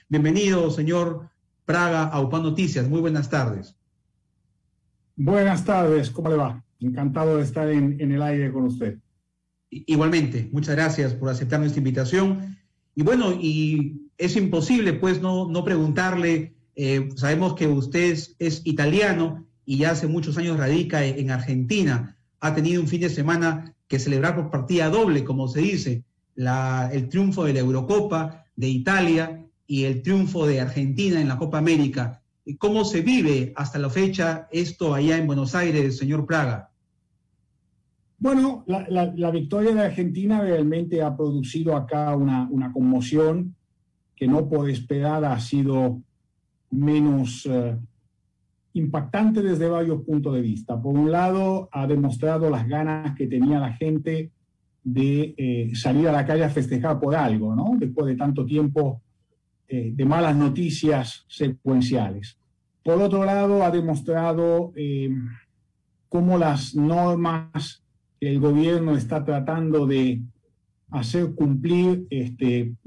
Bienvenido, señor Praga, a UPA Noticias. Muy buenas tardes. Buenas tardes, ¿cómo le va? Encantado de estar en el aire con usted. Igualmente, muchas gracias por aceptar nuestra invitación. Y bueno, y es imposible pues no preguntarle, sabemos que usted es italiano y ya hace muchos años radica en Argentina. Ha tenido un fin de semana que celebrar por partida doble, como se dice, el triunfo de la Eurocopa de Italia y el triunfo de Argentina en la Copa América. ¿Cómo se vive hasta la fecha esto allá en Buenos Aires, señor Praga? Bueno, la victoria de Argentina realmente ha producido acá una conmoción que no por esperar ha sido menos impactante desde varios puntos de vista. Por un lado, ha demostrado las ganas que tenía la gente de salir a la calle a festejar por algo, ¿no? Después de tanto tiempo de malas noticias secuenciales. Por otro lado, ha demostrado cómo las normas que el gobierno está tratando de hacer cumplir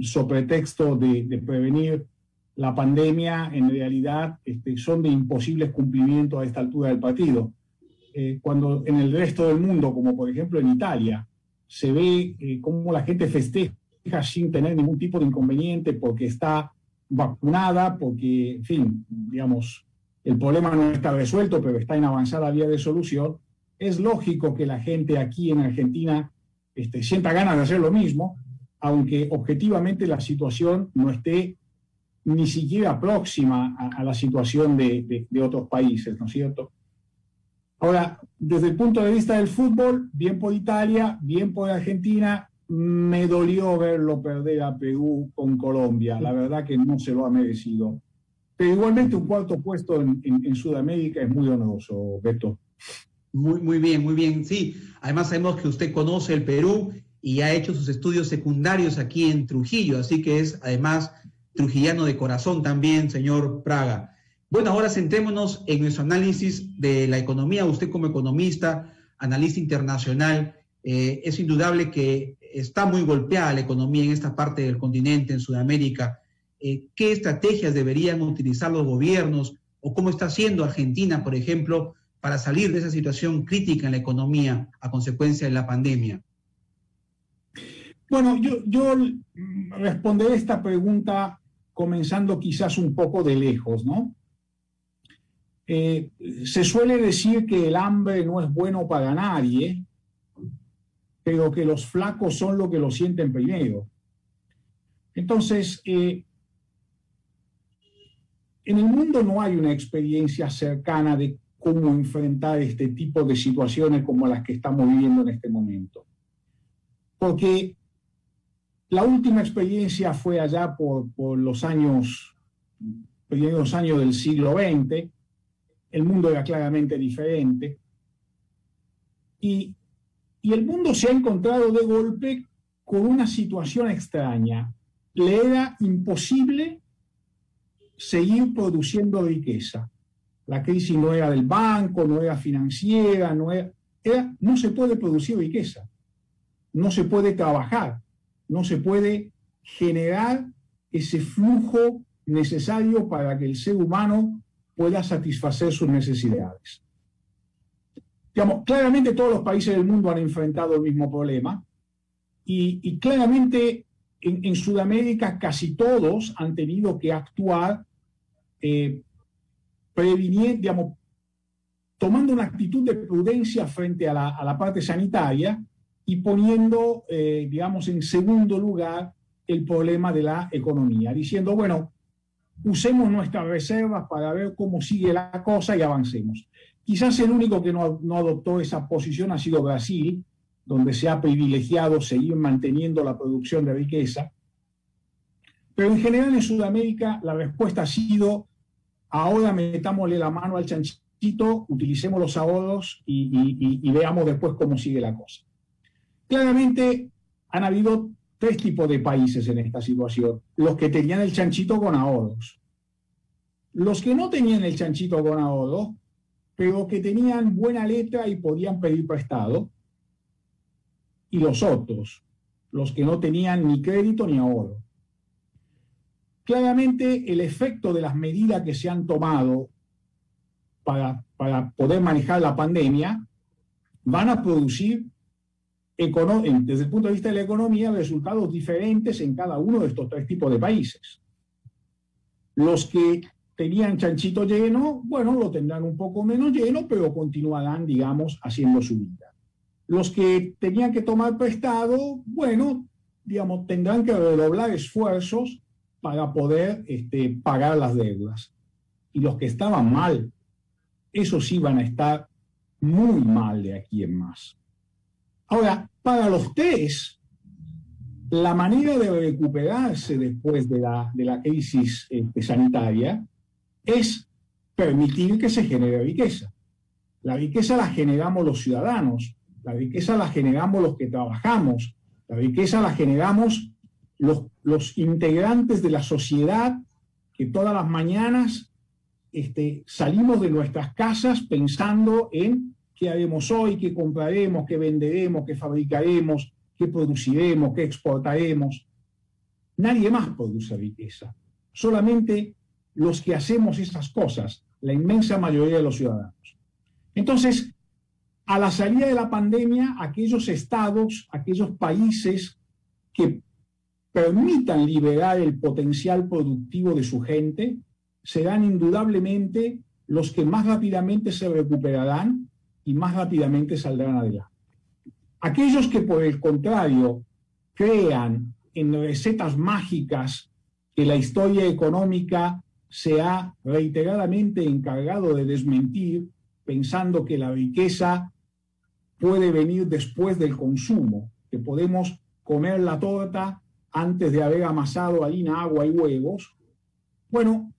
sobre pretexto de prevenir la pandemia, en realidad son de imposibles cumplimiento a esta altura del partido. Cuando en el resto del mundo, como por ejemplo en Italia, se ve cómo la gente festeja sin tener ningún tipo de inconveniente porque está vacunada, porque, en fin, digamos, el problema no está resuelto, pero está en avanzada vía de solución. Es lógico que la gente aquí en Argentina sienta ganas de hacer lo mismo, aunque objetivamente la situación no esté ni siquiera próxima a la situación de otros países, ¿no es cierto? Ahora, desde el punto de vista del fútbol, bien por Italia, bien por Argentina, me dolió verlo perder a Perú con Colombia. La verdad que no se lo ha merecido. Pero igualmente un cuarto puesto en Sudamérica es muy honroso, Beto. Muy bien, muy bien. Sí, además sabemos que usted conoce el Perú y ha hecho sus estudios secundarios aquí en Trujillo, así que es además trujillano de corazón también, señor Praga. Bueno, ahora centrémonos en nuestro análisis de la economía. Usted como economista, analista internacional, es indudable que está muy golpeada la economía en esta parte del continente, en Sudamérica. ¿Qué estrategias deberían utilizar los gobiernos o cómo está haciendo Argentina, por ejemplo, para salir de esa situación crítica en la economía a consecuencia de la pandemia? Bueno, yo responderé esta pregunta comenzando quizás un poco de lejos, ¿no? Se suele decir que el hambre no es bueno para nadie, pero que los flacos son los que lo sienten primero. Entonces, en el mundo no hay una experiencia cercana de cómo enfrentar este tipo de situaciones como las que estamos viviendo en este momento. Porque la última experiencia fue allá por los primeros años del siglo XX. El mundo era claramente diferente. Y el mundo se ha encontrado de golpe con una situación extraña. Le era imposible seguir produciendo riqueza. La crisis no era del banco, no era financiera, no se puede producir riqueza, no se puede trabajar, no se puede generar ese flujo necesario para que el ser humano pueda satisfacer sus necesidades. Digamos, claramente todos los países del mundo han enfrentado el mismo problema y claramente en Sudamérica casi todos han tenido que actuar previniendo, digamos, tomando una actitud de prudencia frente a la parte sanitaria y poniendo, digamos, en segundo lugar el problema de la economía, diciendo, bueno, usemos nuestras reservas para ver cómo sigue la cosa y avancemos. Quizás el único que no adoptó esa posición ha sido Brasil, donde se ha privilegiado seguir manteniendo la producción de riqueza. Pero en general en Sudamérica la respuesta ha sido, ahora metámosle la mano al chanchito, utilicemos los ahorros y veamos después cómo sigue la cosa. Claramente han habido tres tipos de países en esta situación. Los que tenían el chanchito con ahorros. Los que no tenían el chanchito con ahorros, pero que tenían buena letra y podían pedir prestado. Y los otros, los que no tenían ni crédito ni ahorro. claramente el efecto de las medidas que se han tomado para poder manejar la pandemia van a producir, desde el punto de vista de la economía, resultados diferentes en cada uno de estos tres tipos de países. Los que tenían chanchito lleno, bueno, lo tendrán un poco menos lleno, pero continuarán, digamos, haciendo su vida. Los que tenían que tomar prestado, bueno, digamos, tendrán que redoblar esfuerzos para poder pagar las deudas. Y los que estaban mal, esos sí van a estar muy mal de aquí en más. Ahora, para los tres, la manera de recuperarse después de la crisis sanitaria es permitir que se genere riqueza. La riqueza la generamos los ciudadanos, la riqueza la generamos los que trabajamos, la riqueza la generamos los integrantes de la sociedad que todas las mañanas salimos de nuestras casas pensando en qué haremos hoy, qué compraremos, qué venderemos, qué fabricaremos, qué produciremos, qué exportaremos. Nadie más produce riqueza. Solamente los que hacemos esas cosas, la inmensa mayoría de los ciudadanos. Entonces, a la salida de la pandemia, aquellos estados, aquellos países que permitan liberar el potencial productivo de su gente, serán indudablemente los que más rápidamente se recuperarán y más rápidamente saldrán adelante. Aquellos que, por el contrario, crean en recetas mágicas que la historia económica se ha reiteradamente encargado de desmentir, pensando que la riqueza puede venir después del consumo, que podemos comer la torta antes de haber amasado harina, agua y huevos, bueno,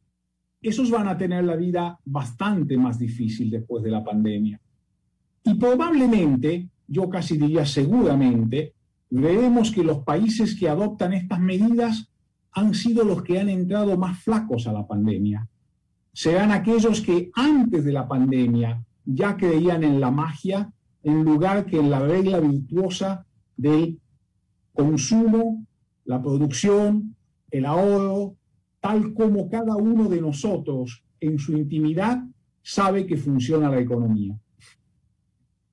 esos van a tener la vida bastante más difícil después de la pandemia. Y probablemente, yo casi diría seguramente, veremos que los países que adoptan estas medidas han sido los que han entrado más flacos a la pandemia. Serán aquellos que antes de la pandemia ya creían en la magia en lugar que en la regla virtuosa del consumo, la producción, el ahorro, tal como cada uno de nosotros en su intimidad sabe que funciona la economía.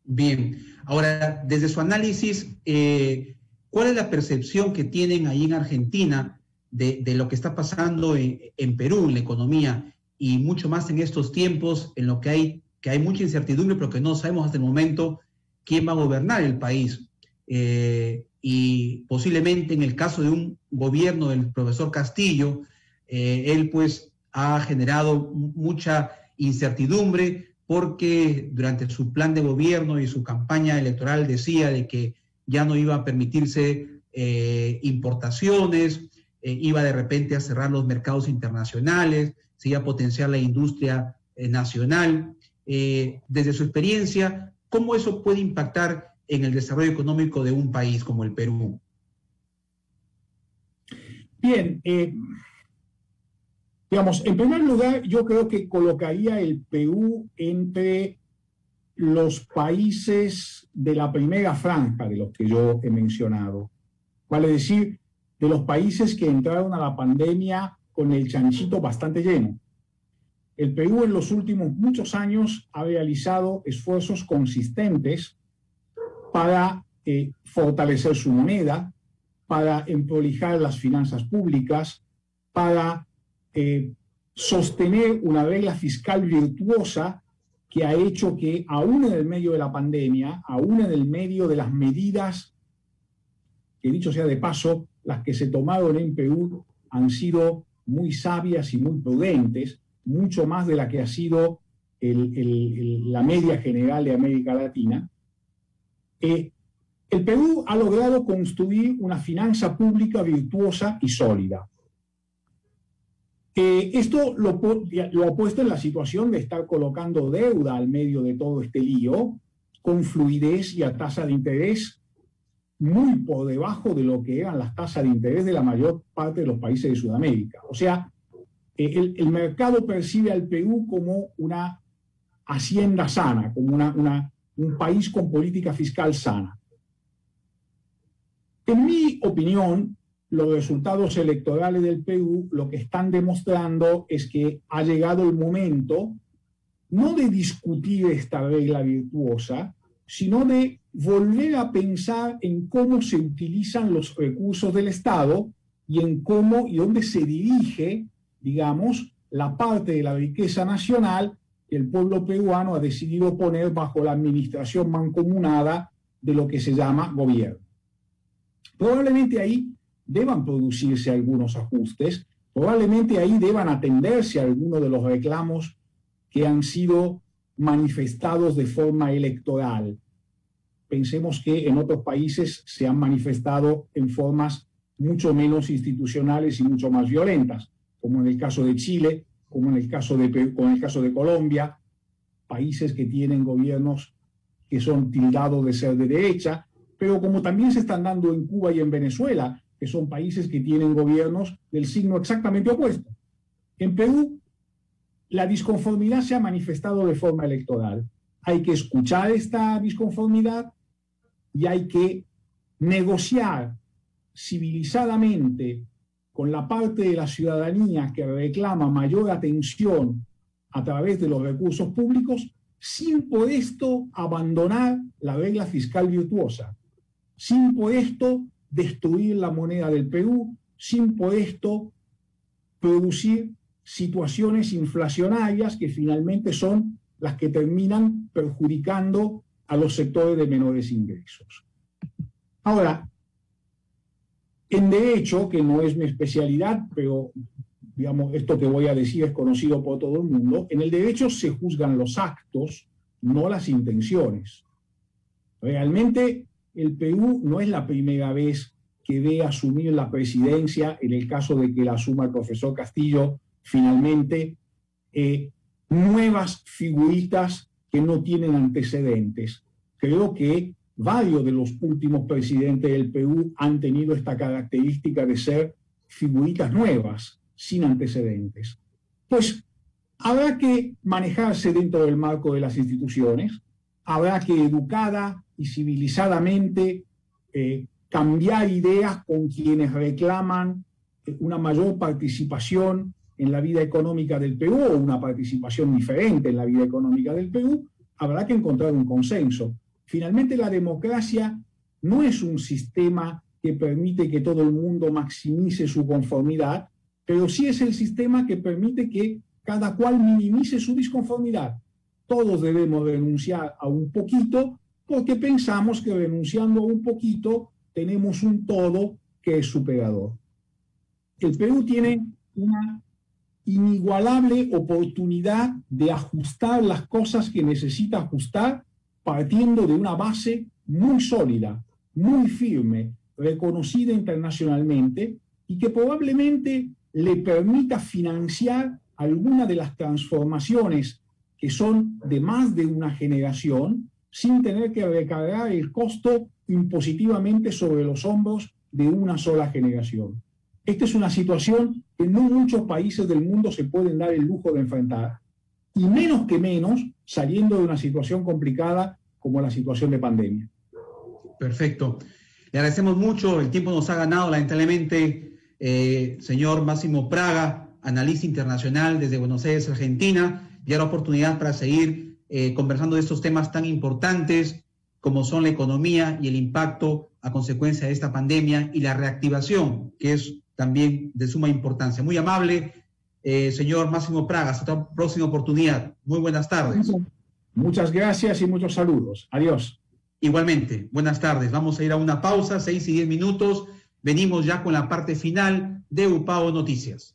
Bien, ahora, desde su análisis, ¿cuál es la percepción que tienen ahí en Argentina de lo que está pasando en Perú, en la economía, y mucho más en estos tiempos en lo que hay mucha incertidumbre, pero que no sabemos hasta el momento quién va a gobernar el país? Y posiblemente en el caso de un gobierno del profesor Castillo, él pues ha generado mucha incertidumbre porque durante su plan de gobierno y su campaña electoral decía de que ya no iba a permitirse importaciones, iba de repente a cerrar los mercados internacionales, se iba a potenciar la industria nacional. Desde su experiencia, ¿cómo eso puede impactar en el desarrollo económico de un país como el Perú? Bien, digamos, en primer lugar, yo creo que colocaría el Perú entre los países de la primera franja de los que yo he mencionado. Vale decir, de los países que entraron a la pandemia con el chanchito bastante lleno. El Perú en los últimos muchos años ha realizado esfuerzos consistentes para fortalecer su moneda, para emprolijar las finanzas públicas, para sostener una regla fiscal virtuosa que ha hecho que, aún en el medio de la pandemia, aún en el medio de las medidas, que dicho sea de paso, las que se tomaron en Perú han sido muy sabias y muy prudentes, mucho más de la que ha sido la media general de América Latina. El Perú ha logrado construir una finanza pública virtuosa y sólida. Esto lo ha puesto en la situación de estar colocando deuda al medio de todo este lío, con fluidez y a tasa de interés muy por debajo de lo que eran las tasas de interés de la mayor parte de los países de Sudamérica. O sea, el mercado percibe al Perú como una hacienda sana, como un país con política fiscal sana. En mi opinión, los resultados electorales del Perú lo que están demostrando es que ha llegado el momento no de discutir esta regla virtuosa, sino de volver a pensar en cómo se utilizan los recursos del Estado y en cómo y dónde se dirige, digamos, la parte de la riqueza nacional que el pueblo peruano ha decidido poner bajo la administración mancomunada de lo que se llama gobierno. Probablemente ahí deban producirse algunos ajustes, probablemente ahí deban atenderse algunos de los reclamos que han sido manifestados de forma electoral. Pensemos que en otros países se han manifestado en formas mucho menos institucionales y mucho más violentas, como en el caso de Chile, como en el caso de Colombia, países que tienen gobiernos que son tildados de ser de derecha, pero como también se están dando en Cuba y en Venezuela, que son países que tienen gobiernos del signo exactamente opuesto. En Perú, la disconformidad se ha manifestado de forma electoral. Hay que escuchar esta disconformidad y hay que negociar civilizadamente con la parte de la ciudadanía que reclama mayor atención a través de los recursos públicos, sin por esto abandonar la regla fiscal virtuosa, sin por esto destruir la moneda del Perú, sin por esto producir situaciones inflacionarias que finalmente son las que terminan perjudicando a los sectores de menores ingresos. Ahora, en derecho, que no es mi especialidad, pero digamos, esto que voy a decir es conocido por todo el mundo, en el derecho se juzgan los actos, no las intenciones. Realmente el Perú no es la primera vez que ve asumir la presidencia, en el caso de que la asuma el profesor Castillo, finalmente, nuevas figuritas que no tienen antecedentes. Creo que varios de los últimos presidentes del Perú han tenido esta característica de ser figuritas nuevas, sin antecedentes. Pues habrá que manejarse dentro del marco de las instituciones, habrá que educada y civilizadamente cambiar ideas con quienes reclaman una mayor participación en la vida económica del Perú o una participación diferente en la vida económica del Perú. Habrá que encontrar un consenso. Finalmente, la democracia no es un sistema que permite que todo el mundo maximice su conformidad, pero sí es el sistema que permite que cada cual minimice su disconformidad. Todos debemos renunciar a un poquito porque pensamos que renunciando a un poquito tenemos un todo que es superador. El Perú tiene una inigualable oportunidad de ajustar las cosas que necesita ajustar partiendo de una base muy sólida, muy firme, reconocida internacionalmente y que probablemente le permita financiar alguna de las transformaciones que son de más de una generación sin tener que recargar el costo impositivamente sobre los hombros de una sola generación. Esta es una situación que no muchos países del mundo se pueden dar el lujo de enfrentar, y menos que menos saliendo de una situación complicada como la situación de pandemia. Perfecto. Le agradecemos mucho, el tiempo nos ha ganado lamentablemente. Señor Máximo Praga, analista internacional desde Buenos Aires, Argentina, ya la oportunidad para seguir conversando de estos temas tan importantes como son la economía y el impacto a consecuencia de esta pandemia y la reactivación, que es también de suma importancia. Muy amable, señor Máximo Praga, hasta otra próxima oportunidad. Muy buenas tardes. Muchas gracias y muchos saludos. Adiós. Igualmente, buenas tardes. Vamos a ir a una pausa, 6 y 10 minutos. Venimos ya con la parte final de UPAO Noticias.